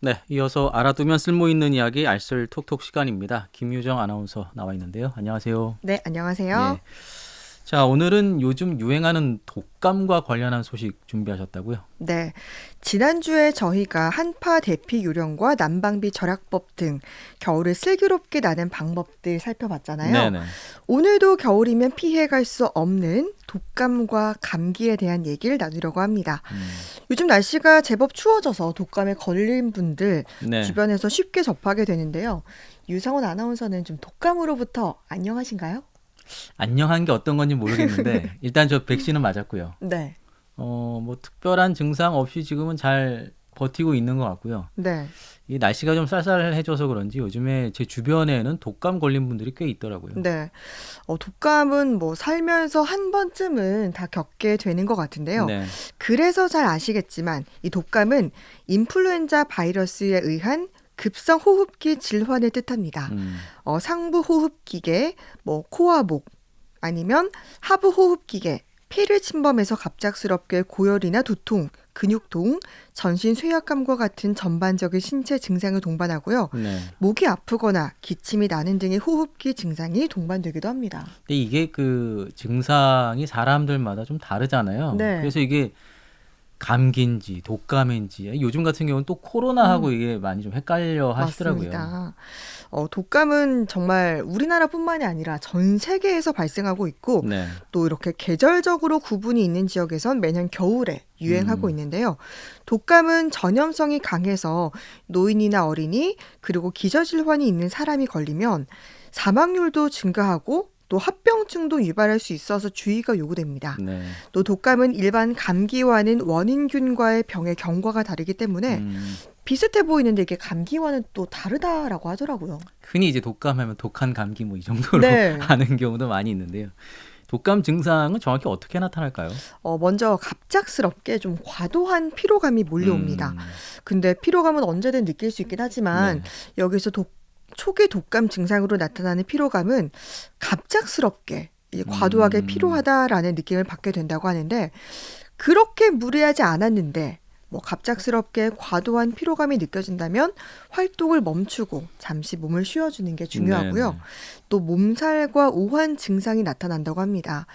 네, 이어서 알아두면 쓸모있는 이야기 알쓸 톡톡 시간입니다. 김유정 아나운서 나와 있는데요. 안녕하세요. 네, 안녕하세요. 예. 자, 오늘은 요즘 유행하는 독감과 관련한 소식 준비하셨다고요? 네, 지난주에 저희가 한파 대피 요령과 난방비 절약법 등 겨울을 슬기롭게 나는 방법들 살펴봤잖아요. 네네. 오늘도 겨울이면 피해갈 수 없는 독감과 감기에 대한 얘기를 나누려고 합니다. 음, 요즘 날씨가 제법 추워져서 독감에 걸린 분들 네. 주변에서 쉽게 접하게 되는데요. 유성원 아나운서는 좀 독감으로부터 안녕하신가요? 안녕한 게 어떤 건지 모르겠는데 일단 저 백신은 맞았고요. 네, 뭐 특별한 증상 없이 지금은 잘 버티고 있는 것 같고요. 네. 이 날씨가 좀 쌀쌀해져서 그런지 요즘에 제 주변에는 독감 걸린 분들이 꽤 있더라고요. 네. 독감은 뭐 살면서 한 번쯤은 다 겪게 되는 것 같은데요. 네. 그래서 잘 아시겠지만 이 독감은 인플루엔자 바이러스에 의한 급성 호흡기 질환을 뜻합니다. 음, 상부 호흡기계, 뭐 코와 목, 아니면 하부 호흡기계, 폐를 침범해서 갑작스럽게 고열이나 두통, 근육통, 전신 쇠약감과 같은 전반적인 신체 증상을 동반하고요. 네. 목이 아프거나 기침이 나는 등의 호흡기 증상이 동반되기도 합니다. 근데 이게 그 증상이 사람들마다 좀 다르잖아요. 네. 그래서 이게 감기인지 독감인지 요즘 같은 경우는 또 코로나하고 음, 이게 많이 좀 헷갈려 하시더라고요. 맞습니다. 독감은 정말 우리나라뿐만이 아니라 전 세계에서 발생하고 있고 네. 또 이렇게 계절적으로 구분이 있는 지역에선 매년 겨울에 유행하고 음, 있는데요. 독감은 전염성이 강해서 노인이나 어린이 그리고 기저질환이 있는 사람이 걸리면 사망률도 증가하고 또 합병증도 유발할 수 있어서 주의가 요구됩니다. 네. 또 독감은 일반 감기와는 원인균과의 병의 경과가 다르기 때문에 음, 비슷해 보이는데 이게 감기와는 또 다르다라고 하더라고요. 흔히 이제 독감하면 독한 감기 뭐 이 정도로 네. 아는 경우도 많이 있는데요. 독감 증상은 정확히 어떻게 나타날까요? 먼저 갑작스럽게 좀 과도한 피로감이 몰려옵니다. 음, 근데 피로감은 언제든 느낄 수 있긴 하지만 네. 여기서 초기 독감 증상으로 나타나는 피로감은 갑작스럽게 이제 과도하게 음, 피로하다라는 느낌을 받게 된다고 하는데 그렇게 무리하지 않았는데 뭐 갑작스럽게 과도한 피로감이 느껴진다면 활동을 멈추고 잠시 몸을 쉬어주는 게 중요하고요. 네네. 또 몸살과 오한 증상이 나타난다고 합니다.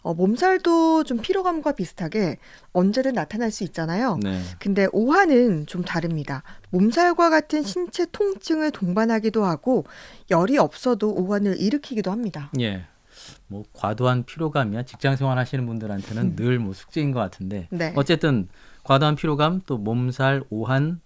몸살도 좀 피로감과 비슷하게 언제든 나타날 수 있잖아요. 네. 근데 오한은 좀 다릅니다. 몸살과 같은 신체 통증을 동반하기도 하고 열이 없어도 오한을 일으키기도 합니다. 예. 뭐 과도한 피로감이야 직장 생활 하시는 분들한테는 늘 뭐 숙제인 것 같은데 네. 어쨌든 과도한 피로감 또 몸살, 오한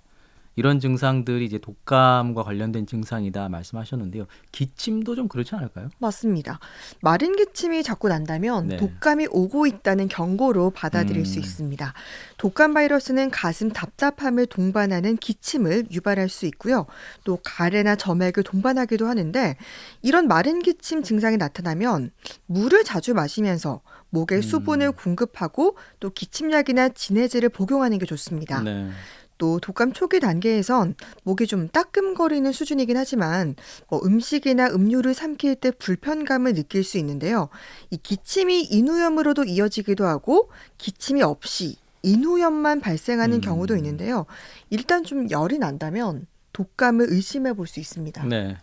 이런 증상들이 이제 독감과 관련된 증상이다 말씀하셨는데요. 기침도 좀 그렇지 않을까요? 맞습니다. 마른 기침이 자꾸 난다면 네. 독감이 오고 있다는 경고로 받아들일 수 음, 있습니다. 독감 바이러스는 가슴 답답함을 동반하는 기침을 유발할 수 있고요. 또 가래나 점액을 동반하기도 하는데 이런 마른 기침 증상이 나타나면 물을 자주 마시면서 목에 수분을 음, 공급하고 또 기침약이나 진해제를 복용하는 게 좋습니다. 네. 또 독감 초기 단계에선 목이 좀 따끔거리는 수준이긴 하지만 음식이나 음료를 삼킬 때 불편감을 느낄 수 있는데요. 이 기침이 인후염으로도 이어지기도 하고 기침이 없이 인후염만 발생하는 경우도 음, 있는데요. 일단 좀 열이 난다면 독감을 의심해 볼 수 있습니다. 네.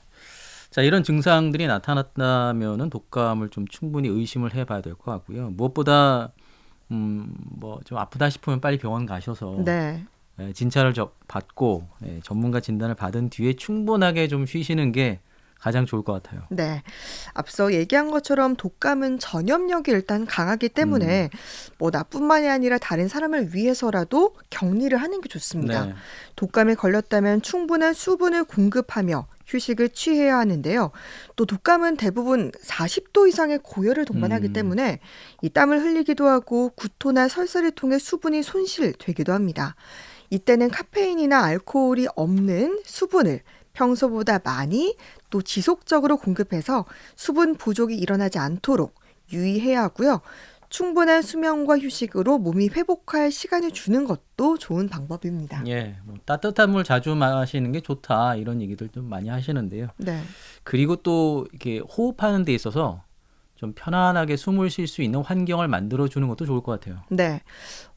자, 이런 증상들이 나타났다면은 독감을 좀 충분히 의심을 해봐야 될 것 같고요. 무엇보다 뭐 좀 아프다 싶으면 빨리 병원 가셔서 네. 진찰을 받고 전문가 진단을 받은 뒤에 충분하게 좀 쉬시는 게 가장 좋을 것 같아요. 네. 앞서 얘기한 것처럼 독감은 전염력이 일단 강하기 음, 때문에 뭐 나뿐만이 아니라 다른 사람을 위해서라도 격리를 하는 게 좋습니다. 네. 독감에 걸렸다면 충분한 수분을 공급하며 휴식을 취해야 하는데요. 또 독감은 대부분 40도 이상의 고열을 동반하기 음, 때문에 이 땀을 흘리기도 하고 구토나 설사를 통해 수분이 손실되기도 합니다. 이때는 카페인이나 알코올이 없는 수분을 평소보다 많이 또 지속적으로 공급해서 수분 부족이 일어나지 않도록 유의해야 하고요. 충분한 수면과 휴식으로 몸이 회복할 시간을 주는 것도 좋은 방법입니다. 예, 뭐 따뜻한 물 자주 마시는 게 좋다 이런 얘기들 좀 많이 하시는데요. 네. 그리고 또 이렇게 호흡하는 데 있어서 좀 편안하게 숨을 쉴 수 있는 환경을 만들어주는 것도 좋을 것 같아요. 네.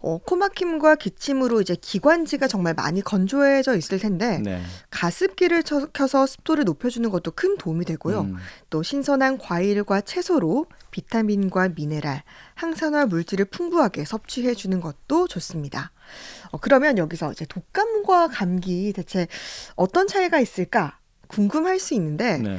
코막힘과 기침으로 이제 기관지가 정말 많이 건조해져 있을 텐데 네. 가습기를 켜서 습도를 높여주는 것도 큰 도움이 되고요. 또 신선한 과일과 채소로 비타민과 미네랄, 항산화 물질을 풍부하게 섭취해주는 것도 좋습니다. 그러면 여기서 이제 독감과 감기 대체 어떤 차이가 있을까 궁금할 수 있는데 네.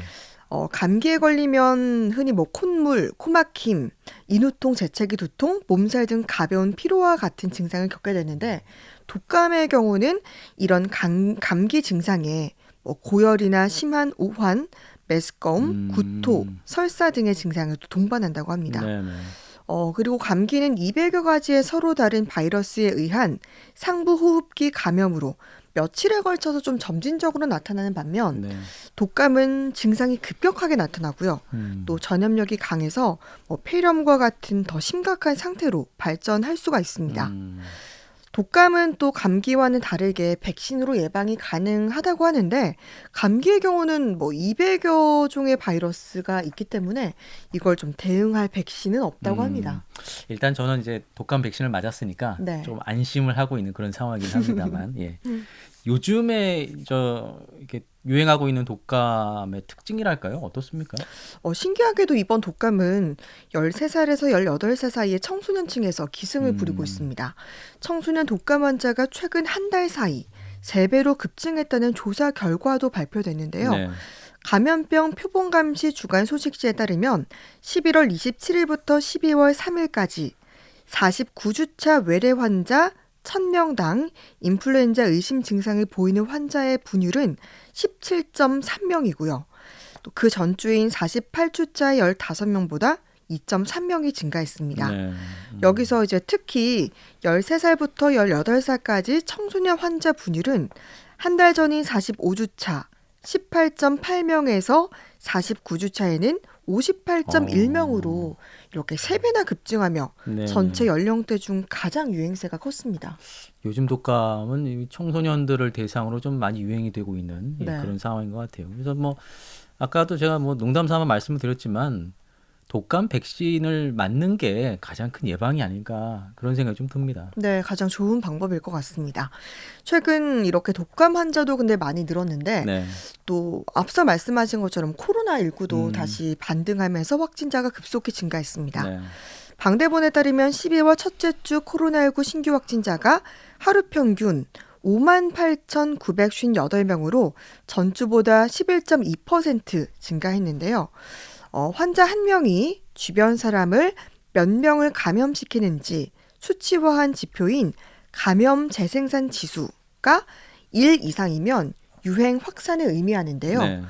감기에 걸리면 흔히 뭐 콧물, 코막힘, 인후통, 재채기, 두통, 몸살 등 가벼운 피로와 같은 증상을 겪게 되는데 독감의 경우는 이런 감기 증상에 뭐 고열이나 심한 오한, 메스꺼움, 구토, 설사 등의 증상을 또 동반한다고 합니다. 네, 네. 그리고 감기는 200여 가지의 서로 다른 바이러스에 의한 상부 호흡기 감염으로 며칠에 걸쳐서 좀 점진적으로 나타나는 반면 네. 독감은 증상이 급격하게 나타나고요. 또 전염력이 강해서 폐렴과 같은 더 심각한 상태로 발전할 수가 있습니다. 독감은 또 감기와는 다르게 백신으로 예방이 가능하다고 하는데 감기의 경우는 뭐 200여 종의 바이러스가 있기 때문에 이걸 좀 대응할 백신은 없다고 합니다. 일단 저는 이제 독감 백신을 맞았으니까 네. 좀 안심을 하고 있는 그런 상황이긴 합니다만 예. 요즘에 이렇게 유행하고 있는 독감의 특징이랄까요? 어떻습니까? 신기하게도 이번 독감은 13살에서 18살 사이의 청소년층에서 기승을 부리고 있습니다. 청소년 독감 환자가 최근 한 달 사이 3배로 급증했다는 조사 결과도 발표됐는데요. 네. 감염병 표본감시 주간 소식지에 따르면 11월 27일부터 12월 3일까지 49주차 외래 환자 1000명당 인플루엔자 의심 증상을 보이는 환자의 분율은 17.3명이고요. 또 그 전주인 48주차의 15명보다 2.3명이 증가했습니다. 네. 여기서 이제 특히 13살부터 18살까지 청소년 환자 분율은 한 달 전인 45주차 18.8명에서 49주차에는 58.1명으로 이렇게 3배나 급증하며 네. 전체 연령대 중 가장 유행세가 컸습니다. 요즘 독감은 이 청소년들을 대상으로 좀 많이 유행이 되고 있는 예, 네. 그런 상황인 것 같아요. 그래서 뭐 아까도 제가 뭐 농담 삼아 말씀을 드렸지만 독감 백신을 맞는 게 가장 큰 예방이 아닐까 그런 생각이 좀 듭니다. 네, 가장 좋은 방법일 것 같습니다. 최근 이렇게 독감 환자도 근데 많이 늘었는데 네. 또 앞서 말씀하신 것처럼 코로나19도 음. 다시 반등하면서 확진자가 급속히 증가했습니다. 네. 방대본에 따르면 12월 첫째 주 코로나19 신규 확진자가 하루 평균 58,958명으로 전주보다 11.2% 증가했는데요. 환자 한 명이 주변 사람을 몇 명을 감염시키는지 수치화한 지표인 감염 재생산 지수가 1 이상이면 유행 확산을 의미하는데요. 네.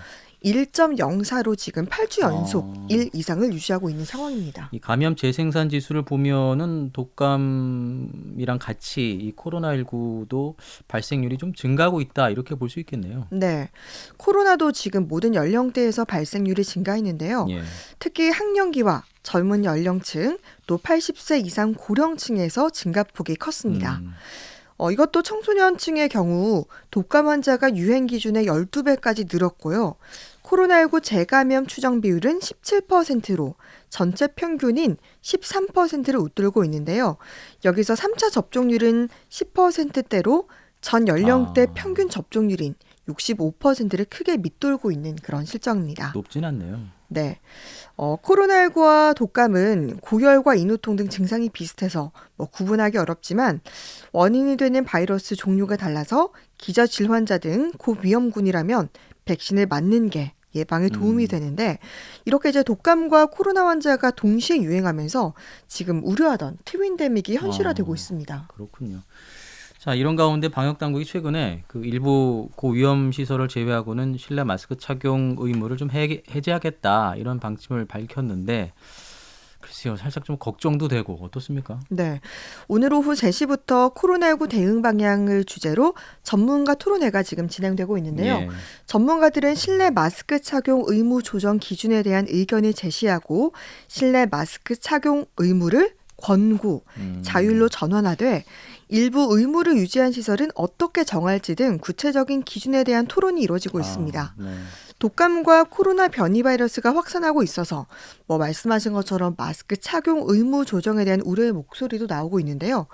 1.04로 지금 8주 연속 1 이상을 유지하고 있는 상황입니다. 이 감염 재생산 지수를 보면은 독감이랑 같이 이 코로나19도 발생률이 좀 증가하고 있다 이렇게 볼 수 있겠네요. 네, 코로나도 지금 모든 연령대에서 발생률이 증가했는데요. 예. 특히 학령기와 젊은 연령층, 또 80세 이상 고령층에서 증가폭이 컸습니다. 이것도 청소년층의 경우 독감 환자가 유행 기준의 12배까지 늘었고요. 코로나19 재감염 추정 비율은 17%로 전체 평균인 13%를 웃돌고 있는데요. 여기서 3차 접종률은 10%대로 전 연령대 평균 접종률인 65%를 크게 밑돌고 있는 그런 실정입니다. 높진 않네요. 네, 코로나19와 독감은 고열과 인후통 등 증상이 비슷해서 구분하기 어렵지만 원인이 되는 바이러스 종류가 달라서 기저질 환자 등 고위험군이라면 백신을 맞는 게 예방에 도움이 되는데 이렇게 이제 독감과 코로나 환자가 동시에 유행하면서 지금 우려하던 트윈데믹이 현실화되고 있습니다. 그렇군요. 자, 이런 가운데 방역 당국이 최근에 그 일부 고위험 시설을 제외하고는 실내 마스크 착용 의무를 좀 해제하겠다 이런 방침을 밝혔는데 글쎄요, 살짝 좀 걱정도 되고 어떻습니까? 네, 오늘 오후 3시부터 코로나19 대응 방향을 주제로 전문가 토론회가 지금 진행되고 있는데요. 예. 전문가들은 실내 마스크 착용 의무 조정 기준에 대한 의견을 제시하고 실내 마스크 착용 의무를 권고, 자율로 전환하되 일부 의무를 유지한 시설은 어떻게 정할지 등 구체적인 기준에 대한 토론이 이루어지고 있습니다. 네. 독감과 코로나 변이 바이러스가 확산하고 있어서 말씀하신 것처럼 마스크 착용 의무 조정에 대한 우려의 목소리도 나오고 있는데요.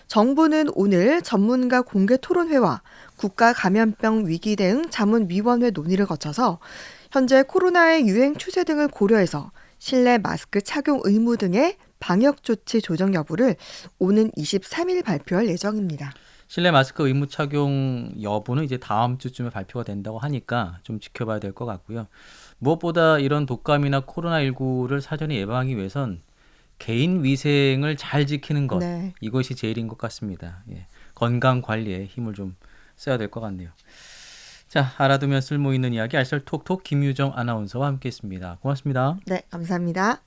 정부는 오늘 전문가 공개 토론회와 국가 감염병 위기 대응 자문위원회 논의를 거쳐서 현재 코로나의 유행 추세 등을 고려해서 실내 마스크 착용 의무 등의 방역 조치 조정 여부를 오는 23일 발표할 예정입니다. 실내 마스크 의무 착용 여부는 이제 다음 주쯤에 발표가 된다고 하니까 좀 지켜봐야 될 것 같고요. 무엇보다 이런 독감이나 코로나19를 사전에 예방하기 위해선 개인 위생을 잘 지키는 것, 네. 이것이 제일인 것 같습니다. 예. 건강 관리에 힘을 좀 써야 될 것 같네요. 자, 알아두면 쓸모 있는 이야기 알쓸톡톡 김유정 아나운서와 함께했습니다. 고맙습니다. 네, 감사합니다.